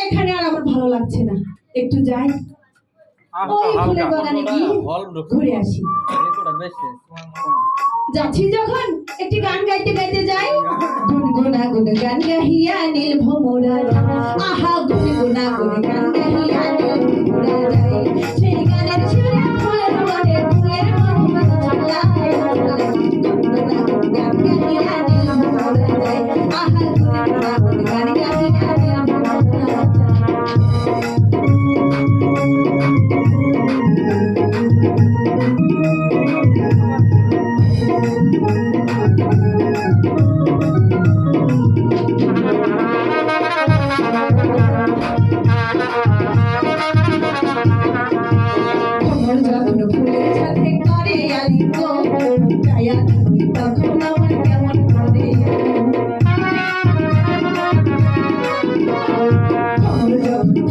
এখানে আর আমার ভালো লাগছে না, একটু যাই ওই ফুলের বাগানে গিয়ে ঘুরে আসি। যাচ্ছি যখন একটি গান গাইতে গাইতে যাই। গুনগুনা গুন গান গাহিয়া নীল ভোমরা, আহা গুনগুনা গুন গান গাহিয়া নীল ভোমরা যায়। সেই গানের সুরে ফুলের মনে ফুলের মনে ঝালায়, গুনগুনা গুন গান গাহিয়া নীল ভোমরা যায়। আহা গুনগুনা গুন গান গাহিয়া নীল ভোমরা যায়।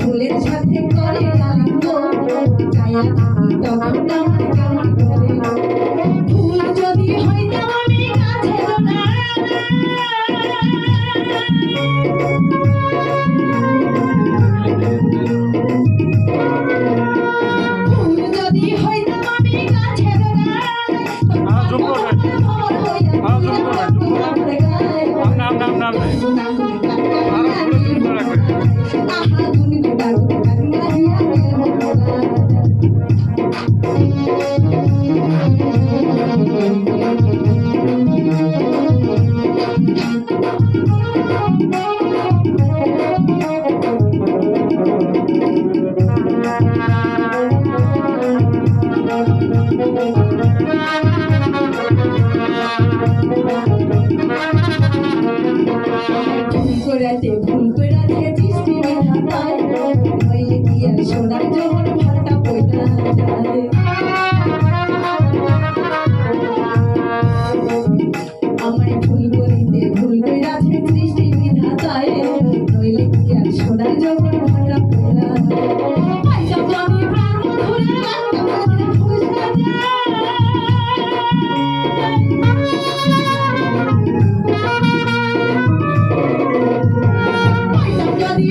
ফুলের সাথে করে আলিঙ্গ, ছায়া তখন আমার কেমন করে। ফুল যদি হইতাম আমি গাছের ফুল যদি হইতাম আমি গাছের ভুল করে সৃষ্টি বিধাতায়, নইলে কি আর সোনার যখন ভাটা পয়লা যায়। আমার ভুল করিতে ভুল করে সৃষ্টি বিধাতায়, নইলে কি আর সোনার যখন ভাটা পয়লা যায়। যদি